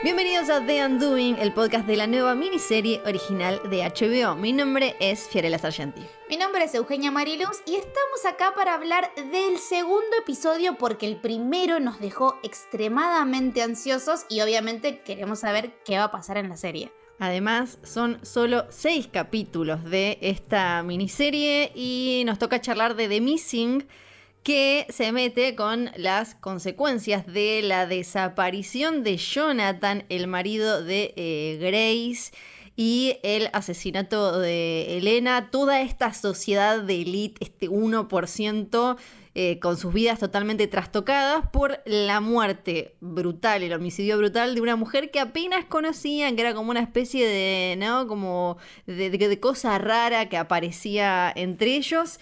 Bienvenidos a The Undoing, el podcast de la nueva miniserie original de HBO. Mi nombre es Fiorella Sargenti. Mi nombre es Eugenia Mariluz y estamos acá para hablar del segundo episodio porque el primero nos dejó extremadamente ansiosos y obviamente queremos saber qué va a pasar en la serie. Además, son solo 6 capítulos de esta miniserie y nos toca charlar de The Missing, que se mete con las consecuencias de la desaparición de Jonathan, el marido de Grace, y el asesinato de Elena. Toda esta sociedad de élite, este 1%, con sus vidas totalmente trastocadas por la muerte brutal, el homicidio brutal de una mujer que apenas conocían, que era como una especie de, ¿no? Como de cosa rara que aparecía entre ellos.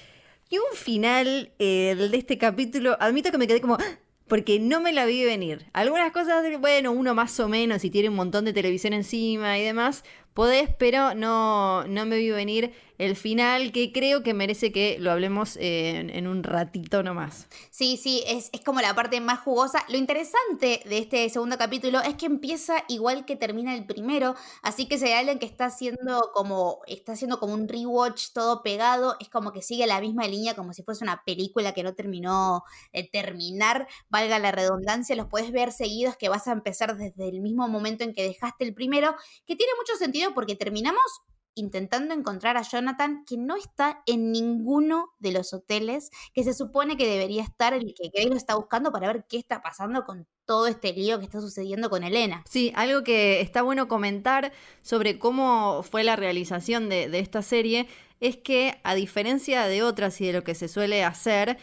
Y un final el de este capítulo, admito que me quedé como... porque no me la vi venir. Algunas cosas, bueno, uno más o menos, si tiene un montón de televisión encima y demás, podés, pero no me vi venir el final, que creo que merece que lo hablemos en un ratito nomás. Sí, es como la parte más jugosa. Lo interesante de este segundo capítulo es que empieza igual que termina el primero, así que si hay alguien que está haciendo como un rewatch todo pegado, es como que sigue la misma línea, como si fuese una película que no terminó de terminar, valga la redundancia, los puedes ver seguidos, que vas a empezar desde el mismo momento en que dejaste el primero, que tiene mucho sentido porque terminamos intentando encontrar a Jonathan, que no está en ninguno de los hoteles que se supone que debería estar, el que Grace lo está buscando para ver qué está pasando con todo este lío que está sucediendo con Elena. Sí, algo que está bueno comentar sobre cómo fue la realización de esta serie es que, a diferencia de otras y de lo que se suele hacer,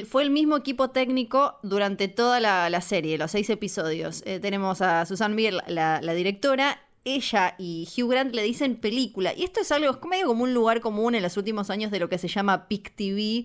fue el mismo equipo técnico durante toda la serie, los 6 episodios. Tenemos a Susan Bier, la directora. Ella y Hugh Grant le dicen película. Y esto es algo medio como un lugar común en los últimos años de lo que se llama Peak TV,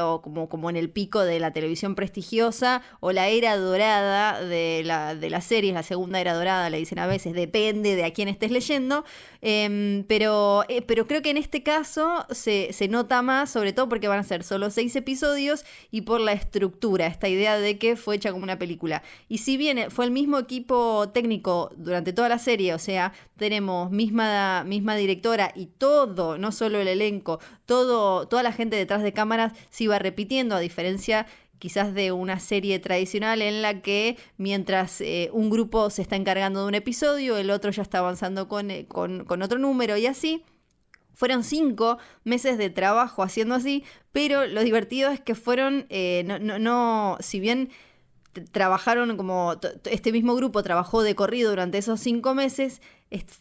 o como en el pico de la televisión prestigiosa, o la era dorada de la serie, la segunda era dorada, le dicen a veces, depende de a quién estés leyendo. Pero creo que en este caso se nota más, sobre todo porque van a ser solo 6 episodios y por la estructura, esta idea de que fue hecha como una película. Y si bien fue el mismo equipo técnico durante toda la serie, o sea, tenemos misma directora y todo, no solo el elenco, toda la gente detrás de cámaras se iba repitiendo, a diferencia quizás de una serie tradicional en la que mientras un grupo se está encargando de un episodio, el otro ya está avanzando con otro número y así. Fueron 5 meses de trabajo haciendo así, pero lo divertido es que fueron, si bien trabajaron como este mismo grupo trabajó de corrido durante esos 5 meses,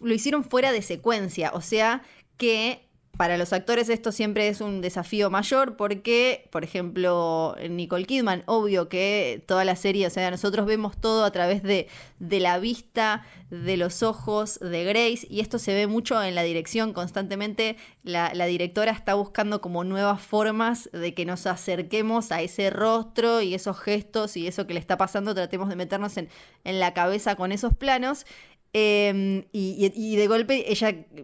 lo hicieron fuera de secuencia, o sea que para los actores esto siempre es un desafío mayor porque, por ejemplo, Nicole Kidman, obvio que toda la serie, o sea, nosotros vemos todo a través de la vista, de los ojos de Grace, y esto se ve mucho en la dirección constantemente. La directora está buscando como nuevas formas de que nos acerquemos a ese rostro y esos gestos y eso que le está pasando, tratemos de meternos en la cabeza con esos planos. Y de golpe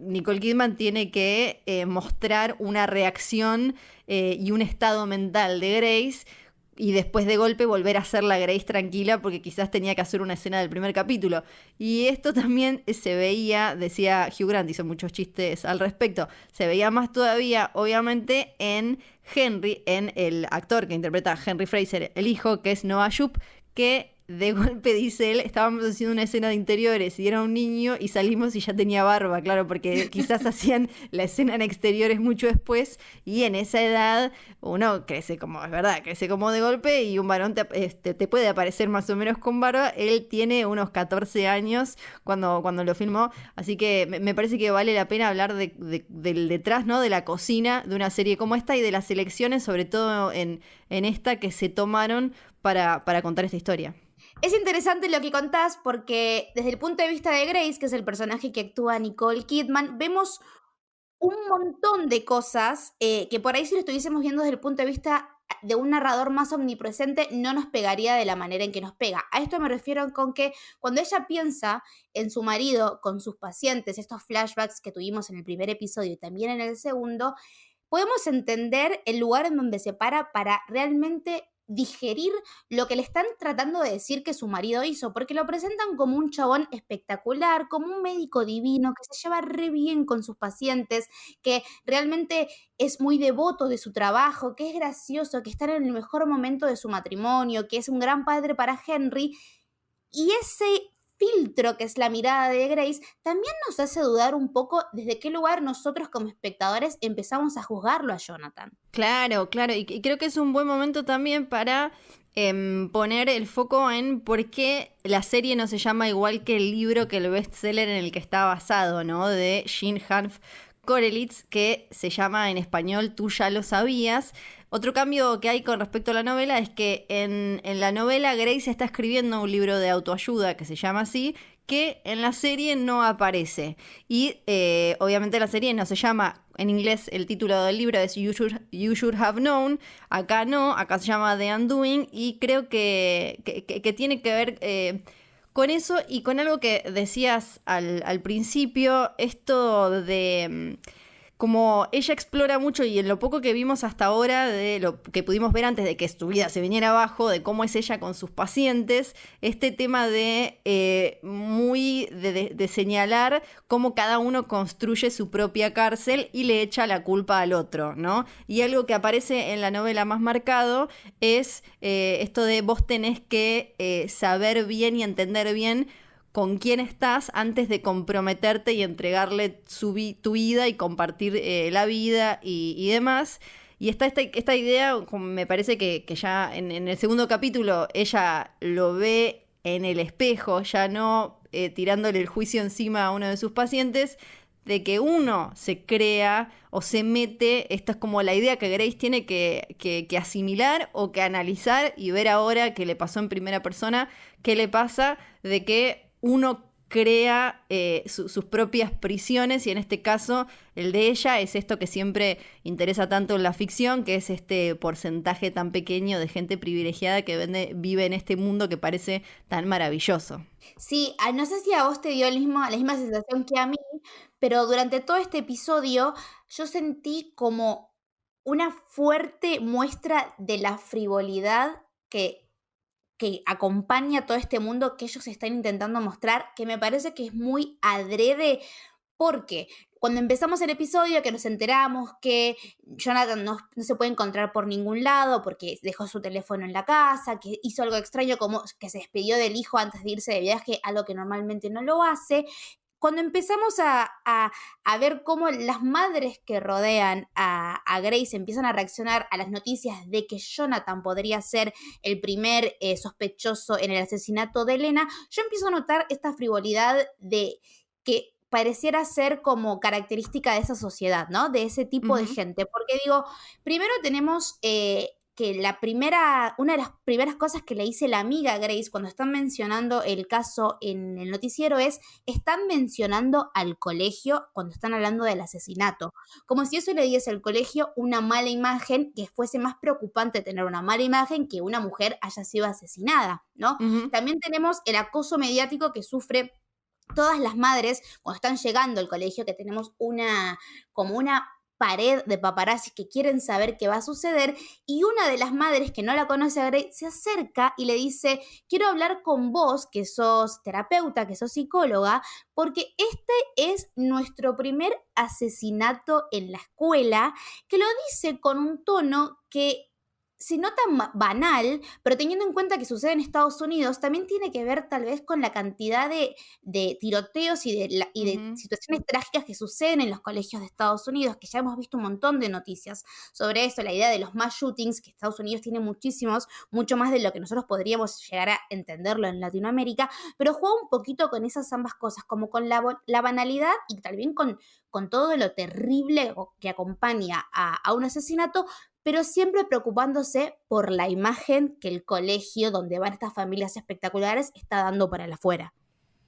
Nicole Kidman tiene que mostrar una reacción y un estado mental de Grace, y después de golpe volver a ser la Grace tranquila porque quizás tenía que hacer una escena del primer capítulo. Y esto también se veía, decía Hugh Grant, hizo muchos chistes al respecto, se veía más todavía obviamente en Henry, en el actor que interpreta a Henry Fraser, el hijo, que es Noah Jupe, que de golpe, dice él, estábamos haciendo una escena de interiores y era un niño y salimos y ya tenía barba, claro, porque quizás hacían la escena en exteriores mucho después y en esa edad uno crece como, es verdad, crece como de golpe y un varón te puede aparecer más o menos con barba. Él tiene unos 14 años cuando lo filmó, así que me parece que vale la pena hablar del detrás, ¿no? De la cocina de una serie como esta y de las elecciones, sobre todo en esta, que se tomaron para contar esta historia. Es interesante lo que contás porque desde el punto de vista de Grace, que es el personaje que actúa Nicole Kidman, vemos un montón de cosas que por ahí, si lo estuviésemos viendo desde el punto de vista de un narrador más omnipresente, no nos pegaría de la manera en que nos pega. A esto me refiero con que cuando ella piensa en su marido con sus pacientes, estos flashbacks que tuvimos en el primer episodio y también en el segundo, podemos entender el lugar en donde se para realmente digerir lo que le están tratando de decir que su marido hizo, porque lo presentan como un chabón espectacular, como un médico divino, que se lleva re bien con sus pacientes, que realmente es muy devoto de su trabajo, que es gracioso, que está en el mejor momento de su matrimonio, que es un gran padre para Henry. Y ese filtro que es la mirada de Grace también nos hace dudar un poco desde qué lugar nosotros como espectadores empezamos a juzgarlo a Jonathan. Claro, claro, y creo que es un buen momento también para poner el foco en por qué la serie no se llama igual que el libro, que el bestseller en el que está basado, ¿no? De Jean Hanff Korelitz, que se llama en español Tú ya lo sabías. Otro cambio que hay con respecto a la novela es que en la novela Grace está escribiendo un libro de autoayuda que se llama así, que en la serie no aparece. Y obviamente la serie no se llama, en inglés el título del libro es You Should Have Known, acá no, acá se llama The Undoing, y creo que tiene que ver con eso y con algo que decías al principio, esto de como ella explora mucho y en lo poco que vimos hasta ahora, de lo que pudimos ver antes de que su vida se viniera abajo, de cómo es ella con sus pacientes, este tema de de señalar cómo cada uno construye su propia cárcel y le echa la culpa al otro, ¿no? Y algo que aparece en la novela más marcado es esto de vos tenés que saber bien y entender bien con quién estás antes de comprometerte y entregarle tu vida y compartir la vida y demás. Y está esta idea, me parece que ya en el segundo capítulo ella lo ve en el espejo, ya no tirándole el juicio encima a uno de sus pacientes, de que uno se crea o se mete, esta es como la idea que Grace tiene que asimilar o que analizar y ver ahora que le pasó en primera persona, qué le pasa de que uno crea sus propias prisiones y en este caso el de ella es esto que siempre interesa tanto en la ficción, que es este porcentaje tan pequeño de gente privilegiada que vive en este mundo que parece tan maravilloso. Sí, no sé si a vos te dio la misma sensación que a mí, pero durante todo este episodio yo sentí como una fuerte muestra de la frivolidad que acompaña todo este mundo que ellos están intentando mostrar, que me parece que es muy adrede, porque cuando empezamos el episodio que nos enteramos que Jonathan no se puede encontrar por ningún lado porque dejó su teléfono en la casa, que hizo algo extraño como que se despidió del hijo antes de irse de viaje, algo que normalmente no lo hace. Cuando empezamos a ver cómo las madres que rodean a Grace empiezan a reaccionar a las noticias de que Jonathan podría ser el primer sospechoso en el asesinato de Elena, yo empiezo a notar esta frivolidad de que pareciera ser como característica de esa sociedad, ¿no? De ese tipo de gente. Porque digo, primero tenemos que una de las primeras cosas que le dice la amiga a Grace cuando están mencionando el caso en el noticiero están mencionando al colegio cuando están hablando del asesinato. Como si eso le diese al colegio una mala imagen, que fuese más preocupante tener una mala imagen que una mujer haya sido asesinada, ¿no? También tenemos el acoso mediático que sufre todas las madres cuando están llegando al colegio, que tenemos como una pared de paparazzi que quieren saber qué va a suceder, y una de las madres que no la conoce a Grace se acerca y le dice: quiero hablar con vos, que sos terapeuta, que sos psicóloga, porque este es nuestro primer asesinato en la escuela, que lo dice con un tono que se nota banal, pero teniendo en cuenta que sucede en Estados Unidos, también tiene que ver tal vez con la cantidad de tiroteos y de situaciones trágicas que suceden en los colegios de Estados Unidos, que ya hemos visto un montón de noticias sobre eso, la idea de los mass shootings, que Estados Unidos tiene muchísimos, mucho más de lo que nosotros podríamos llegar a entenderlo en Latinoamérica, pero juega un poquito con esas ambas cosas, como con la banalidad y también con todo lo terrible que acompaña a un asesinato, pero siempre preocupándose por la imagen que el colegio donde van estas familias espectaculares está dando para el afuera.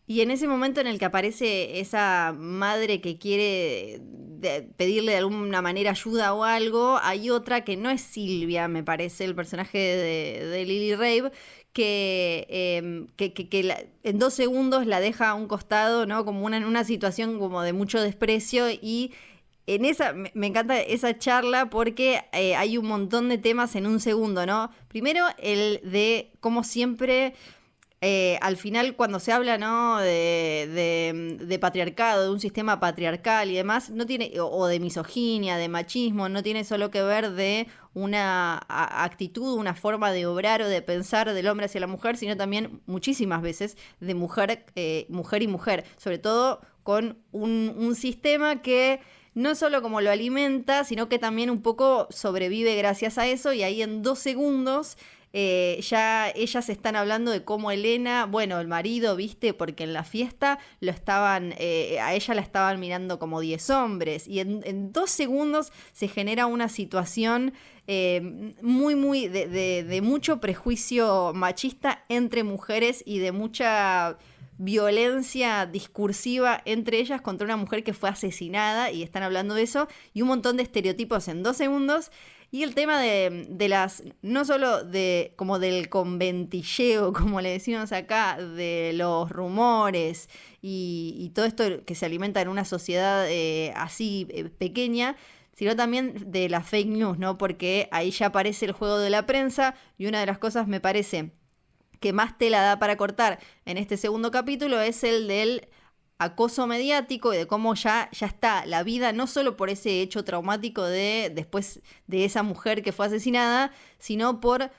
Y en ese momento en el que aparece esa madre que quiere pedirle de alguna manera ayuda o algo, hay otra que no es Silvia, me parece, el personaje de Lily Rabe, que en 2 segundos la deja a un costado, ¿no? Como en una situación como de mucho desprecio y en esa, me encanta esa charla porque hay un montón de temas en un segundo, ¿no? Primero, el de cómo siempre al final cuando se habla, ¿no? de patriarcado, de un sistema patriarcal y demás, no tiene, o de misoginia, de machismo, no tiene solo que ver de una actitud, una forma de obrar o de pensar del hombre hacia la mujer, sino también muchísimas veces de mujer, mujer y mujer, sobre todo con un sistema que no solo como lo alimenta, sino que también un poco sobrevive gracias a eso, y ahí en 2 segundos ya ellas están hablando de cómo Elena, bueno, el marido, viste, porque en la fiesta lo estaban, a ella la estaban mirando como 10 hombres, y en 2 segundos se genera una situación muy de mucho prejuicio machista entre mujeres y de mucha violencia discursiva entre ellas contra una mujer que fue asesinada, y están hablando de eso, y un montón de estereotipos en 2 segundos. Y el tema de las, no solo de como del conventilleo, como le decimos acá, de los rumores y todo esto que se alimenta en una sociedad así pequeña, sino también de las fake news, ¿no? Porque ahí ya aparece el juego de la prensa, y una de las cosas me parece que más tela da para cortar en este segundo capítulo es el del acoso mediático y de cómo ya está la vida, no solo por ese hecho traumático de después de esa mujer que fue asesinada, sino por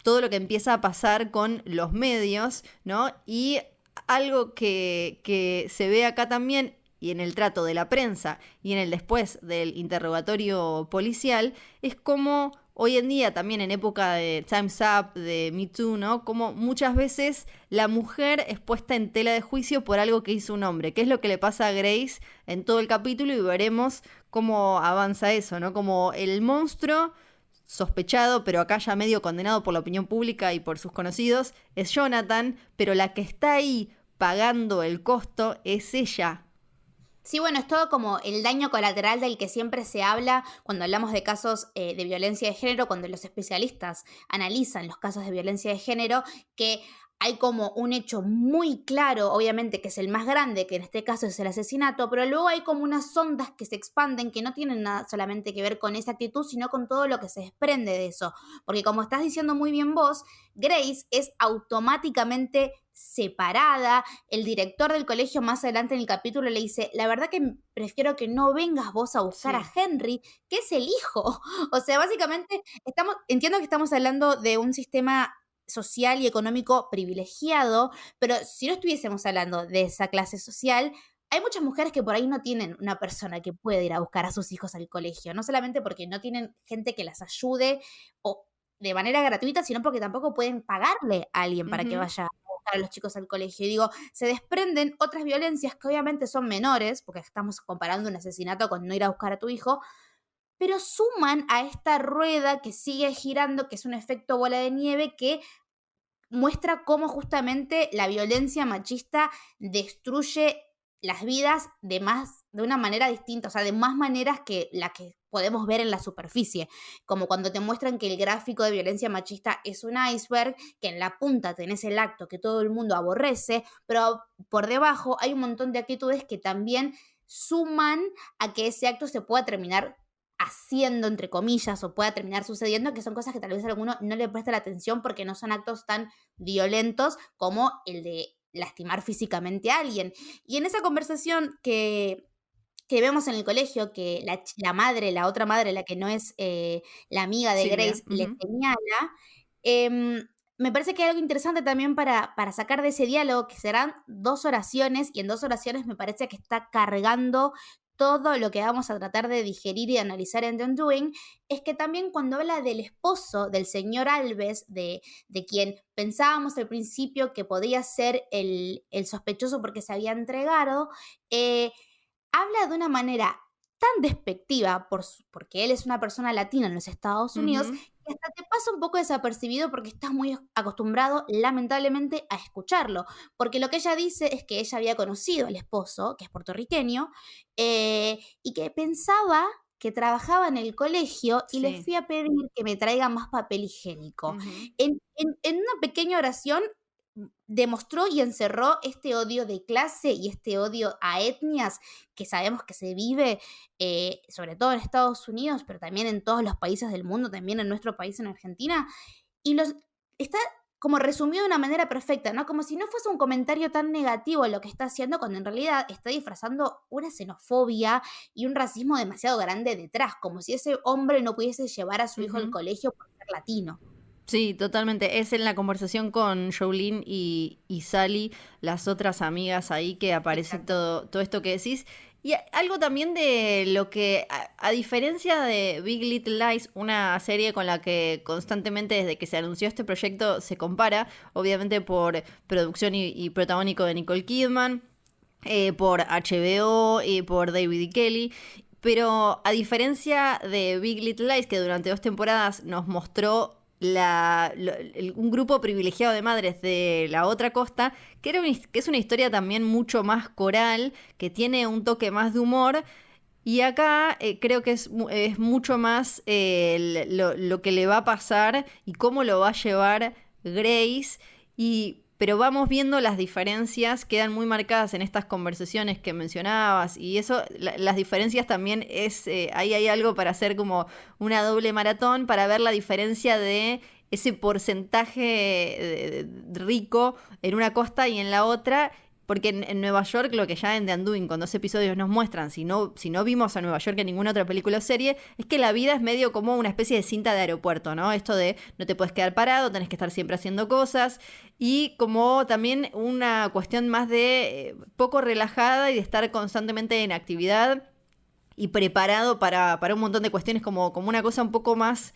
todo lo que empieza a pasar con los medios, ¿no? Y algo que se ve acá también, y en el trato de la prensa y en el después del interrogatorio policial, es como hoy en día, también en época de Time's Up, de Me Too, ¿no? Como muchas veces la mujer es puesta en tela de juicio por algo que hizo un hombre, que es lo que le pasa a Grace en todo el capítulo, y veremos cómo avanza eso, ¿no? Como el monstruo sospechado, pero acá ya medio condenado por la opinión pública y por sus conocidos, es Jonathan, pero la que está ahí pagando el costo es ella. Sí, bueno, es todo como el daño colateral del que siempre se habla cuando hablamos de casos de violencia de género, cuando los especialistas analizan los casos de violencia de género, que hay como un hecho muy claro, obviamente que es el más grande, que en este caso es el asesinato, pero luego hay como unas ondas que se expanden que no tienen nada solamente que ver con esa actitud, sino con todo lo que se desprende de eso. Porque como estás diciendo muy bien vos, Grace es automáticamente separada. El director del colegio más adelante en el capítulo le dice, la verdad que prefiero que no vengas vos a buscar Sí. a Henry, que es el hijo. O sea, básicamente entiendo que estamos hablando de un sistema social y económico privilegiado, pero si no estuviésemos hablando de esa clase social, hay muchas mujeres que por ahí no tienen una persona que puede ir a buscar a sus hijos al colegio, no solamente porque no tienen gente que las ayude o de manera gratuita, sino porque tampoco pueden pagarle a alguien para que Ujú. vaya a buscar a los chicos al colegio. Y digo, se desprenden otras violencias que obviamente son menores, porque estamos comparando un asesinato con no ir a buscar a tu hijo, pero suman a esta rueda que sigue girando, que es un efecto bola de nieve que muestra cómo justamente la violencia machista destruye las vidas de una manera distinta, o sea, de más maneras que la que podemos ver en la superficie, como cuando te muestran que el gráfico de violencia machista es un iceberg, que en la punta tenés el acto que todo el mundo aborrece, pero por debajo hay un montón de actitudes que también suman a que ese acto se pueda terminar haciendo, entre comillas, o pueda terminar sucediendo, que son cosas que tal vez a alguno no le presta la atención porque no son actos tan violentos como el de lastimar físicamente a alguien. Y en esa conversación que vemos en el colegio, que la madre, la otra madre, la que no es la amiga de Silvia. Grace, le Ujú. señala, me parece que hay algo interesante también para sacar de ese diálogo, que serán 2 oraciones, y en 2 oraciones me parece que está cargando todo lo que vamos a tratar de digerir y analizar en The Undoing, es que también cuando habla del esposo del señor Alves, de quien pensábamos al principio que podía ser el sospechoso porque se había entregado, eh, habla de una manera tan despectiva porque él es una persona latina en los Estados Unidos, Ujú. que hasta te pasa un poco desapercibido porque estás muy acostumbrado, lamentablemente, a escucharlo. Porque lo que ella dice es que ella había conocido al esposo, que es puertorriqueño, y que pensaba que trabajaba en el colegio y le Sí. fui a pedir que me traiga más papel higiénico. Ujú. En una pequeña oración demostró y encerró este odio de clase y este odio a etnias que sabemos que se vive, sobre todo en Estados Unidos, pero también en todos los países del mundo, también en nuestro país, en Argentina, y está como resumido de una manera perfecta, ¿no? Como si no fuese un comentario tan negativo lo que está haciendo, cuando en realidad está disfrazando una xenofobia y un racismo demasiado grande detrás, como si ese hombre no pudiese llevar a su hijo al colegio por ser latino. Sí, totalmente. Es en la conversación con Jolene y Sally, las otras amigas ahí, que aparece Exacto. todo esto que decís. Y algo también de lo que, a diferencia de Big Little Lies, una serie con la que constantemente desde que se anunció este proyecto se compara, obviamente por producción y protagónico de Nicole Kidman, por HBO y por David E. Kelly. Pero a diferencia de Big Little Lies, que durante 2 temporadas nos mostró un grupo privilegiado de madres de la otra costa, que es una historia también mucho más coral, que tiene un toque más de humor. Y acá creo que es mucho más lo que le va a pasar y cómo lo va a llevar Grace. Pero vamos viendo las diferencias, quedan muy marcadas en estas conversaciones que mencionabas. Y eso, las diferencias también ahí hay algo para hacer como una doble maratón, para ver la diferencia de ese porcentaje rico en una costa y en la otra. Porque en Nueva York, lo que ya en The Undoing con 2 episodios nos muestran, si no vimos a Nueva York en ninguna otra película o serie, es que la vida es medio como una especie de cinta de aeropuerto, ¿no? Esto de no te puedes quedar parado, tenés que estar siempre haciendo cosas, y como también una cuestión más de poco relajada y de estar constantemente en actividad y preparado para un montón de cuestiones, como una cosa un poco más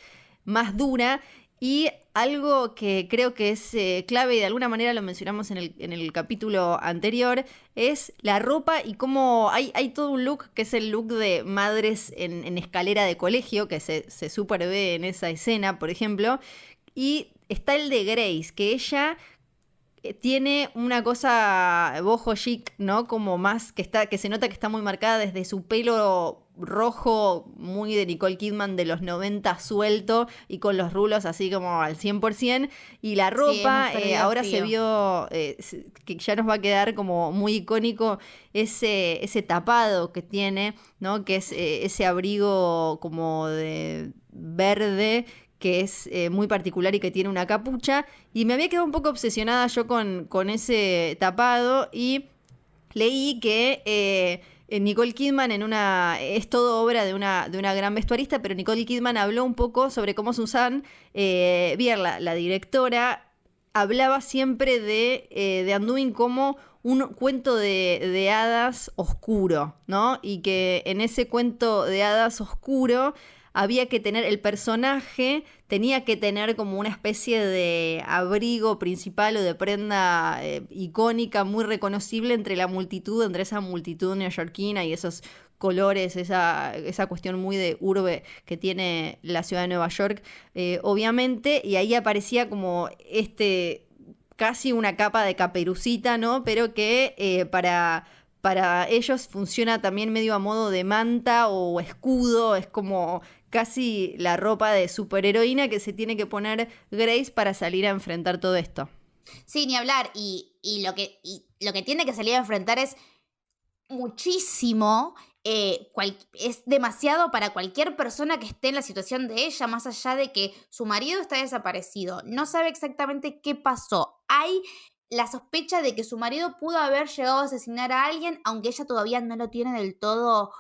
dura. Y algo que creo que es clave, y de alguna manera lo mencionamos en el capítulo anterior, es la ropa y cómo hay todo un look que es el look de madres en escalera de colegio, que se super ve en esa escena, por ejemplo. Y está el de Grace, que ella tiene una cosa boho chic, ¿no? Como más que se nota que está muy marcada desde su pelo rojo, muy de Nicole Kidman de los 90, suelto y con los rulos así como al 100%. Y la Sí, hemos ropa, perdido ahora se frío. vio que ya nos va a quedar como muy icónico ese tapado que tiene, ¿no? Que es ese abrigo como de verde, que es muy particular y que tiene una capucha. Y me había quedado un poco obsesionada yo con ese tapado, y leí que Nicole Kidman es todo obra de una gran vestuarista, pero Nicole Kidman habló un poco sobre cómo Susan Bier, la directora, hablaba siempre de Undoing como un cuento de hadas oscuro, ¿no? Y que en ese cuento de hadas oscuro había que tener, el personaje tenía que tener como una especie de abrigo principal o de prenda icónica, muy reconocible entre esa multitud neoyorquina y esos colores, esa cuestión muy de urbe que tiene la ciudad de Nueva York, obviamente, y ahí aparecía como casi una capa de caperucita, ¿no? Pero que para ellos funciona también medio a modo de manta o escudo, es como casi la ropa de superheroína que se tiene que poner Grace para salir a enfrentar todo esto. Sí, ni hablar. Y lo que tiene que salir a enfrentar es muchísimo. Es demasiado para cualquier persona que esté en la situación de ella, más allá de que su marido está desaparecido, no sabe exactamente qué pasó. Hay la sospecha de que su marido pudo haber llegado a asesinar a alguien, aunque ella todavía no lo tiene del todo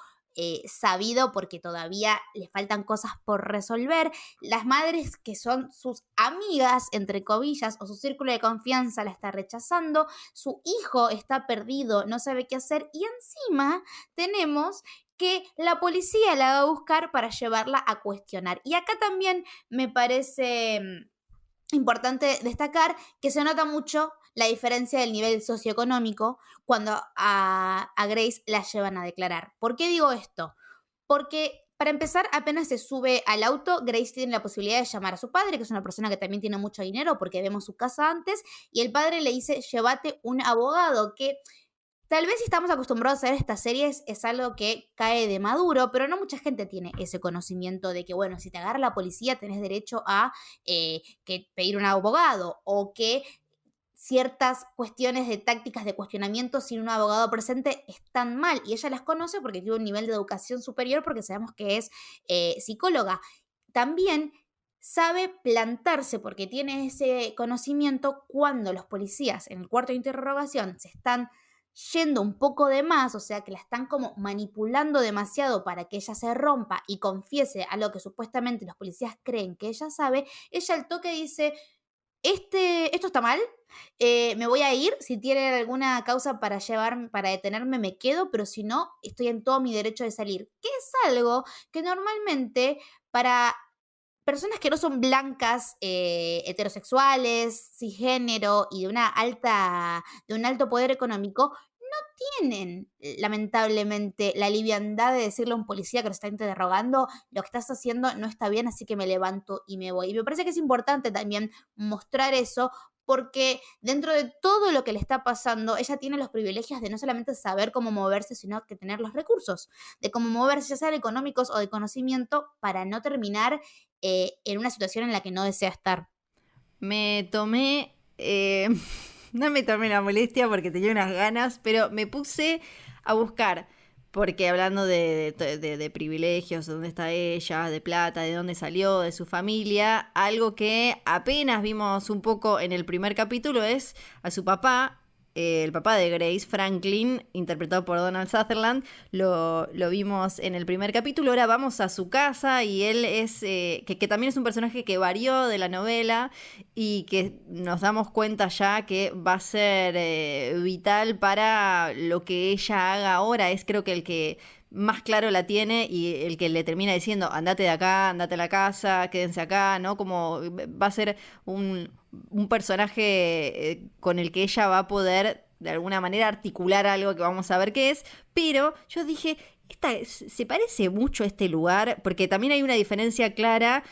sabido, porque todavía le faltan cosas por resolver. Las madres que son sus amigas, entre comillas, o su círculo de confianza, la está rechazando. Su hijo está perdido, no sabe qué hacer, y encima tenemos que la policía la va a buscar para llevarla a cuestionar. Y acá también me parece importante destacar que se nota mucho la diferencia del nivel socioeconómico cuando a Grace la llevan a declarar. ¿Por qué digo esto? Porque para empezar, apenas se sube al auto, Grace tiene la posibilidad de llamar a su padre, que es una persona que también tiene mucho dinero, porque vemos su casa antes, y el padre le dice, llévate un abogado, que tal vez si estamos acostumbrados a ver estas series es algo que cae de maduro, pero no mucha gente tiene ese conocimiento de que, bueno, si te agarra la policía tenés derecho a que pedir un abogado, o que ciertas cuestiones de tácticas de cuestionamiento sin un abogado presente están mal, y ella las conoce porque tiene un nivel de educación superior, porque sabemos que es psicóloga. También sabe plantarse porque tiene ese conocimiento cuando los policías en el cuarto de interrogación se están yendo un poco de más, o sea que la están como manipulando demasiado para que ella se rompa y confiese a lo que supuestamente los policías creen que ella sabe. Ella al toque dice: esto está mal, me voy a ir, si tienen alguna causa para detenerme me quedo, pero si no, estoy en todo mi derecho de salir, que es algo que normalmente para personas que no son blancas, heterosexuales, cisgénero y de un alto poder económico, tienen, lamentablemente, la liviandad de decirle a un policía que lo está interrogando: lo que estás haciendo no está bien, así que me levanto y me voy. Y me parece que es importante también mostrar eso, porque dentro de todo lo que le está pasando, ella tiene los privilegios de no solamente saber cómo moverse, sino que tener los recursos de cómo moverse, ya sean económicos o de conocimiento, para no terminar en una situación en la que no desea estar. Me tomé... no me tomé la molestia porque tenía unas ganas, pero me puse a buscar, porque hablando de privilegios, de dónde está ella, de plata, de dónde salió, de su familia, algo que apenas vimos un poco en el primer capítulo es a su papá. El papá de Grace, Franklin, interpretado por Donald Sutherland, lo vimos en el primer capítulo. Ahora vamos a su casa y él es, que también es un personaje que varió de la novela y que nos damos cuenta ya que va a ser vital para lo que ella haga ahora. Es creo que el que más claro la tiene y el que le termina diciendo: andate de acá, andate a la casa, quédense acá, ¿no? Como va a ser un personaje con el que ella va a poder de alguna manera articular algo que vamos a ver qué es. Pero yo dije, se parece mucho a este lugar, porque también hay una diferencia clara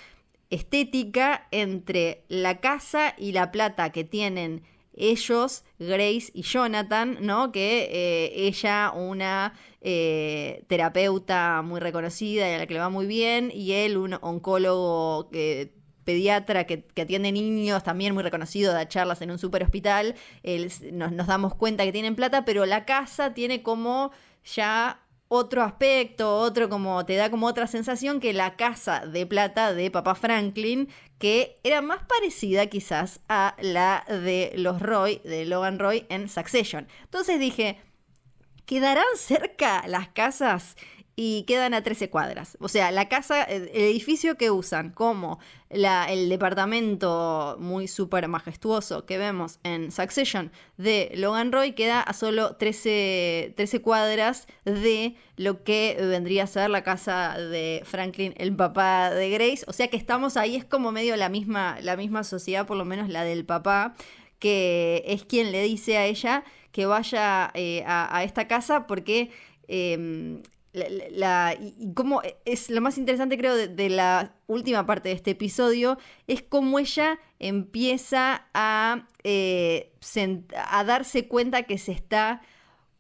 estética entre la casa y la plata que tienen ellos, Grace y Jonathan, ¿no? Que ella, una terapeuta muy reconocida y a la que le va muy bien, y él, un oncólogo pediatra que atiende niños, también muy reconocido, da charlas en un super hospital. Nos damos cuenta que tienen plata, pero la casa tiene como ya otro aspecto, otro como te da como otra sensación que la casa de plata de papá Franklin, que era más parecida quizás a la de los Roy, de Logan Roy en Succession. Entonces dije, ¿quedarán cerca las casas? Y quedan a 13 cuadras. O sea, la casa, el edificio que usan como el departamento muy súper majestuoso que vemos en Succession de Logan Roy queda a solo 13 cuadras de lo que vendría a ser la casa de Franklin, el papá de Grace. O sea que estamos ahí, es como medio la misma sociedad, por lo menos la del papá, que es quien le dice a ella que vaya a esta casa porque... y como es lo más interesante creo de la última parte de este episodio, es cómo ella empieza a darse cuenta que se está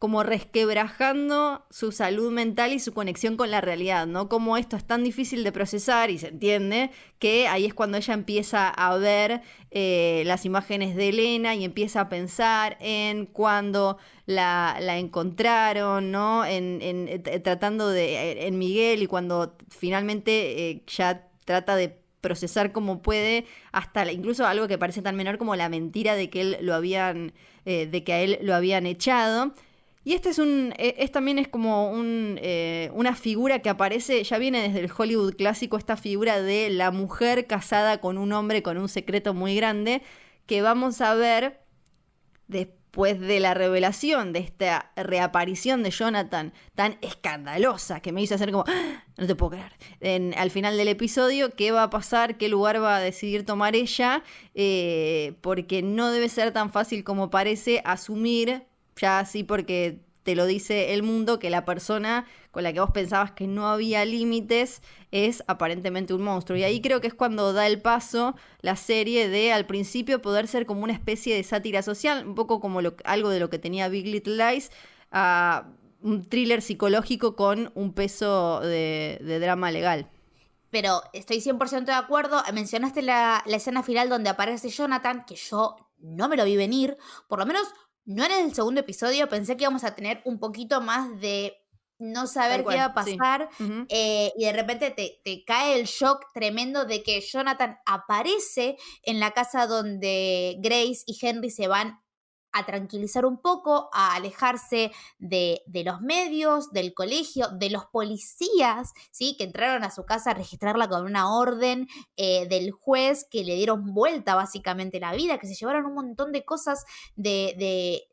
como resquebrajando su salud mental y su conexión con la realidad, ¿no? Como esto es tan difícil de procesar y se entiende que ahí es cuando ella empieza a ver las imágenes de Elena y empieza a pensar en cuando la encontraron, ¿no? Tratando en Miguel, y cuando finalmente ya trata de procesar como puede, hasta incluso algo que parece tan menor como la mentira de que de que a él lo habían echado. Y este también es como una figura que aparece, ya viene desde el Hollywood clásico, esta figura de la mujer casada con un hombre con un secreto muy grande, que vamos a ver después de la revelación de esta reaparición de Jonathan tan escandalosa, que me hizo hacer como, ¡ah! No te puedo creer. Al final del episodio, ¿qué va a pasar? ¿Qué lugar va a decidir tomar ella? Porque no debe ser tan fácil como parece asumir, ya así porque te lo dice el mundo, que la persona con la que vos pensabas que no había límites es aparentemente un monstruo. Y ahí creo que es cuando da el paso la serie de al principio poder ser como una especie de sátira social, un poco como algo de lo que tenía Big Little Lies, a un thriller psicológico con un peso de drama legal. Pero estoy 100% de acuerdo. Mencionaste la escena final donde aparece Jonathan, que yo no me lo vi venir, por lo menos no en el segundo episodio, pensé que íbamos a tener un poquito más de no Tal saber qué iba cual, a sí. pasar, Ujú. y de repente te cae el shock tremendo de que Jonathan aparece en la casa donde Grace y Henry se van a tranquilizar un poco, a alejarse de los medios, del colegio, de los policías, ¿sí? Que entraron a su casa a registrarla con una orden del juez, que le dieron vuelta básicamente la vida, que se llevaron un montón de cosas de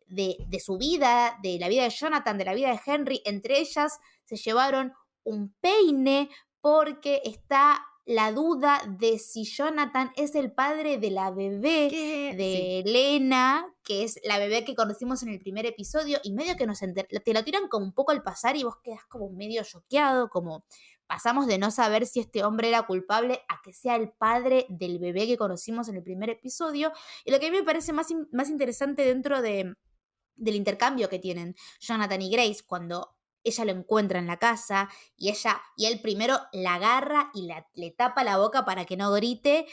su vida, de la vida de Jonathan, de la vida de Henry. Entre ellas se llevaron un peine porque está la duda de si Jonathan es el padre de la bebé ¿Qué? Sí. de Elena, que es la bebé que conocimos en el primer episodio, y medio que te lo tiran como un poco al pasar y vos quedás como medio choqueado, como pasamos de no saber si este hombre era culpable a que sea el padre del bebé que conocimos en el primer episodio. Y lo que a mí me parece más interesante dentro del intercambio que tienen Jonathan y Grace cuando ella lo encuentra en la casa y él primero la agarra y le tapa la boca para que no grite,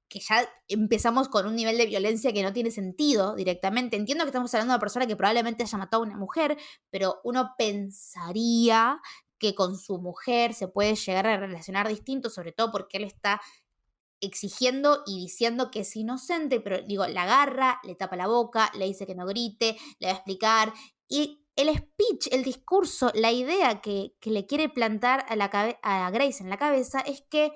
que ya empezamos con un nivel de violencia que no tiene sentido directamente. Entiendo que estamos hablando de una persona que probablemente haya matado a una mujer, pero uno pensaría que con su mujer se puede llegar a relacionar distinto, sobre todo porque él está exigiendo y diciendo que es inocente, pero digo, la agarra, le tapa la boca, le dice que no grite, le va a explicar. Y el speech, el discurso, la idea que le quiere plantar a Grace en la cabeza es que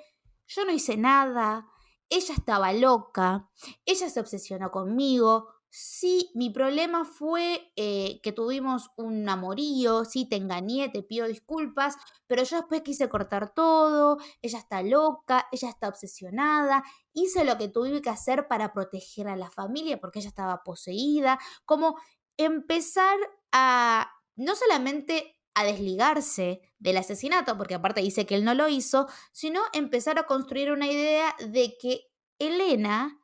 yo no hice nada, ella estaba loca, ella se obsesionó conmigo. Sí, mi problema fue que tuvimos un amorío, sí, te engañé, te pido disculpas, pero yo después quise cortar todo, ella está loca, ella está obsesionada, hice lo que tuve que hacer para proteger a la familia porque ella estaba poseída, como empezar a no solamente a desligarse del asesinato, porque aparte dice que él no lo hizo, sino empezar a construir una idea de que Elena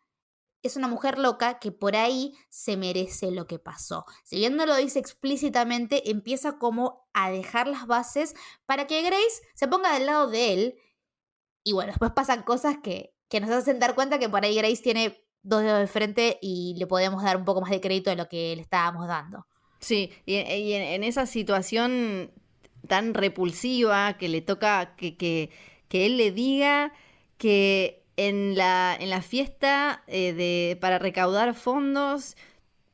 es una mujer loca que por ahí se merece lo que pasó. Si bien no lo dice explícitamente, empieza como a dejar las bases para que Grace se ponga del lado de él. Y bueno, después pasan cosas que nos hacen dar cuenta que por ahí Grace tiene dos dedos de frente y le podemos dar un poco más de crédito de lo que le estábamos dando. Sí, y en esa situación tan repulsiva que le toca que él le diga que en la fiesta para recaudar fondos,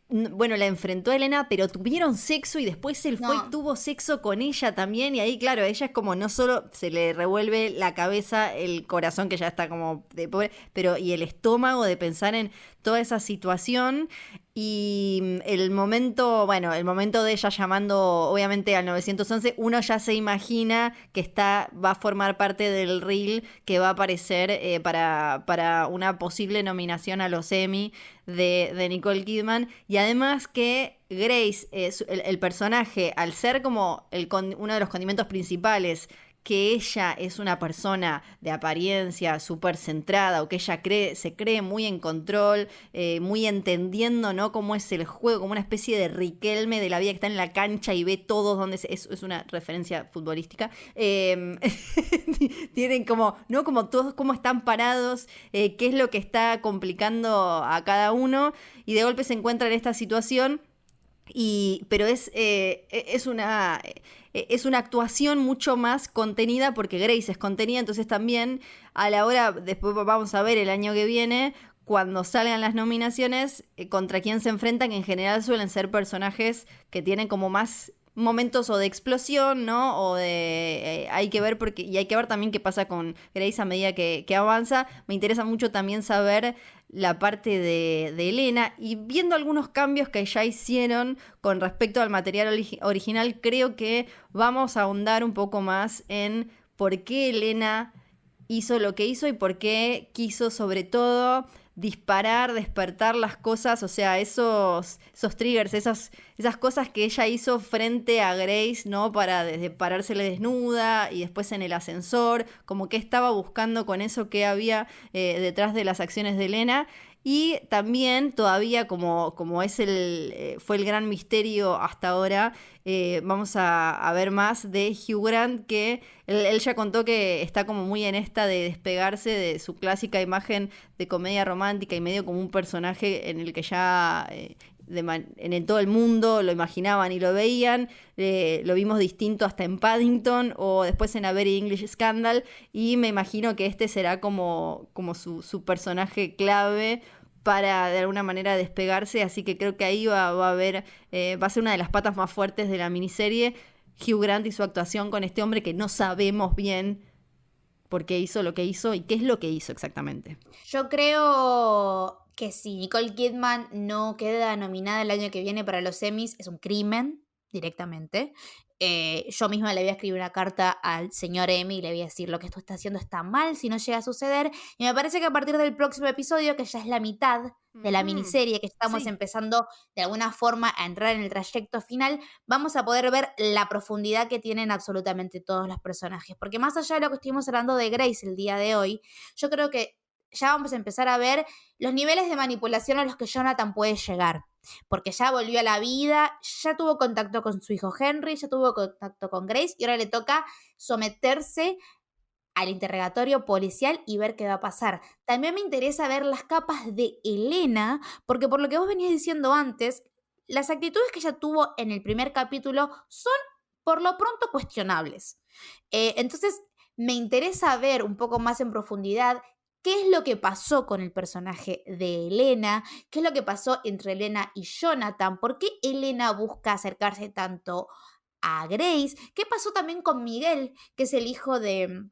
bueno, la enfrentó a Elena, pero tuvieron sexo y después él fue y No, tuvo sexo con ella también. Y ahí, claro, ella es como no solo se le revuelve la cabeza, el corazón que ya está como de pobre, pero y el estómago de pensar en toda esa situación. Y el momento, bueno, el momento de ella llamando obviamente al 911, uno ya se imagina que va a formar parte del reel que va a aparecer para una posible nominación a los Emmy de Nicole Kidman. Y además que Grace, el personaje, al ser como uno de los condimentos principales, que ella es una persona de apariencia súper centrada o que ella se cree muy en control, muy entendiendo, ¿no? Cómo es el juego, como una especie de Riquelme de la vida que está en la cancha y ve todos donde es una referencia futbolística. Tienen como, ¿no? Como todos cómo están parados, qué es lo que está complicando a cada uno y de golpe se encuentra en esta situación. Pero es una actuación mucho más contenida porque Grace es contenida, entonces también a la hora, después vamos a ver el año que viene, cuando salgan las nominaciones, contra quién se enfrentan, que en general suelen ser personajes que tienen como más momentos o de explosión, ¿no? O de hay que ver y hay que ver también qué pasa con Grace a medida que avanza. Me interesa mucho también saber la parte de Elena y viendo algunos cambios que ya hicieron con respecto al material original, creo que vamos a ahondar un poco más en por qué Elena hizo lo que hizo y por qué quiso sobre todo disparar, despertar las cosas, o sea, esos triggers, esas cosas que ella hizo frente a Grace, ¿no? Para desde parársele desnuda y después en el ascensor, como que estaba buscando con eso que había detrás de las acciones de Elena. Y también todavía como es fue el gran misterio hasta ahora, vamos a ver más de Hugh Grant, que él ya contó que está como muy en esta de despegarse de su clásica imagen de comedia romántica y medio como un personaje en el que ya en todo el mundo lo imaginaban y lo veían. Lo vimos distinto hasta en Paddington o después en A Very English Scandal, y me imagino que este será como su personaje clave para de alguna manera despegarse, así que creo que ahí va a haber, va a ser una de las patas más fuertes de la miniserie, Hugh Grant y su actuación con este hombre que no sabemos bien por qué hizo lo que hizo y qué es lo que hizo exactamente. Yo creo que si Nicole Kidman no queda nominada el año que viene para los Emmys, es un crimen directamente. Yo misma le voy a escribir una carta al señor Emmy y le voy a decir: lo que tú estás haciendo está mal si no llega a suceder. Y me parece que a partir del próximo episodio, que ya es la mitad de la miniserie, que estamos empezando de alguna forma a entrar en el trayecto final, vamos a poder ver la profundidad que tienen absolutamente todos los personajes. Porque más allá de lo que estuvimos hablando de Grace el día de hoy, yo creo que ya vamos a empezar a ver los niveles de manipulación a los que Jonathan puede llegar. Porque ya volvió a la vida, ya tuvo contacto con su hijo Henry, ya tuvo contacto con Grace y ahora le toca someterse al interrogatorio policial y ver qué va a pasar. También me interesa ver las capas de Elena, porque por lo que vos venías diciendo antes, las actitudes que ella tuvo en el primer capítulo son por lo pronto cuestionables. Entonces me interesa ver un poco más en profundidad qué es lo que pasó con el personaje de Elena, qué es lo que pasó entre Elena y Jonathan, por qué Elena busca acercarse tanto a Grace, qué pasó también con Miguel, que es el hijo de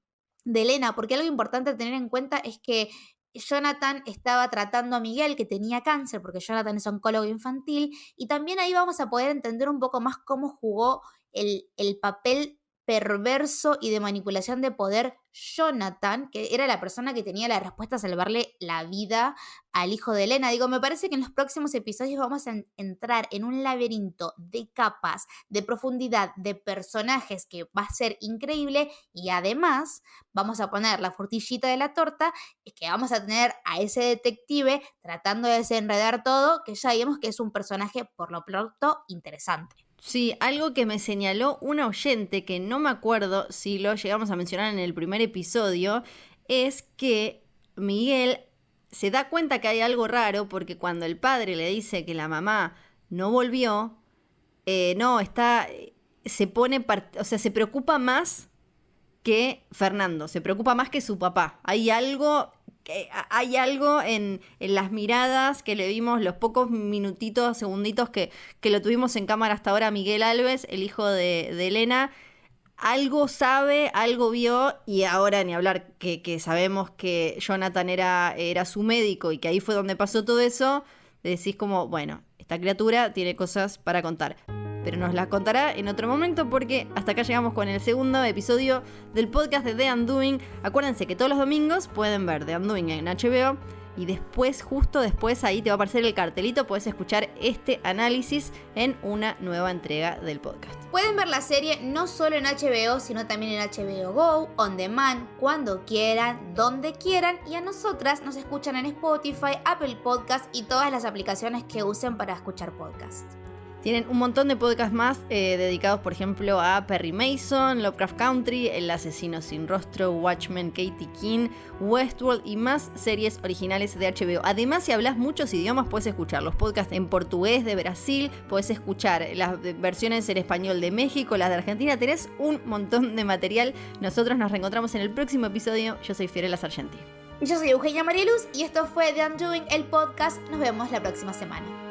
Elena, porque algo importante a tener en cuenta es que Jonathan estaba tratando a Miguel, que tenía cáncer, porque Jonathan es oncólogo infantil, y también ahí vamos a poder entender un poco más cómo jugó el papel perverso y de manipulación de poder Jonathan, que era la persona que tenía la respuesta a salvarle la vida al hijo de Elena. Digo, me parece que en los próximos episodios vamos a entrar en un laberinto de capas, de profundidad, de personajes que va a ser increíble, y además vamos a poner la frutillita de la torta, es que vamos a tener a ese detective tratando de desenredar todo, que ya vimos que es un personaje por lo pronto interesante. Sí, algo que me señaló una oyente, que no me acuerdo si lo llegamos a mencionar en el primer episodio, es que Miguel se da cuenta que hay algo raro porque cuando el padre le dice que la mamá no volvió, se pone, o sea, se preocupa más que Fernando, se preocupa más que su papá. Hay algo en las miradas que le vimos, los pocos minutitos, segunditos que lo tuvimos en cámara hasta ahora, Miguel Alves, el hijo de Elena, algo sabe, algo vio, y ahora ni hablar que sabemos que Jonathan era su médico y que ahí fue donde pasó todo eso, decís como, bueno, esta criatura tiene cosas para contar. Pero nos las contará en otro momento, porque hasta acá llegamos con el segundo episodio del podcast de The Undoing. Acuérdense que todos los domingos pueden ver The Undoing en HBO, y después, justo después, ahí te va a aparecer el cartelito, puedes escuchar este análisis en una nueva entrega del podcast. Pueden ver la serie no solo en HBO, sino también en HBO Go, On Demand, cuando quieran, donde quieran, y a nosotras nos escuchan en Spotify, Apple Podcast y todas las aplicaciones que usen para escuchar podcasts. Tienen un montón de podcasts más dedicados, por ejemplo, a Perry Mason, Lovecraft Country, El asesino sin rostro, Watchmen, Katie King, Westworld y más series originales de HBO. Además, si hablas muchos idiomas, puedes escuchar los podcasts en portugués de Brasil, puedes escuchar las versiones en español de México, las de Argentina. Tenés un montón de material. Nosotros nos reencontramos en el próximo episodio. Yo soy Fiorella Sargenti. Y yo soy Eugenia Marieluz, y esto fue The Undoing, el podcast. Nos vemos la próxima semana.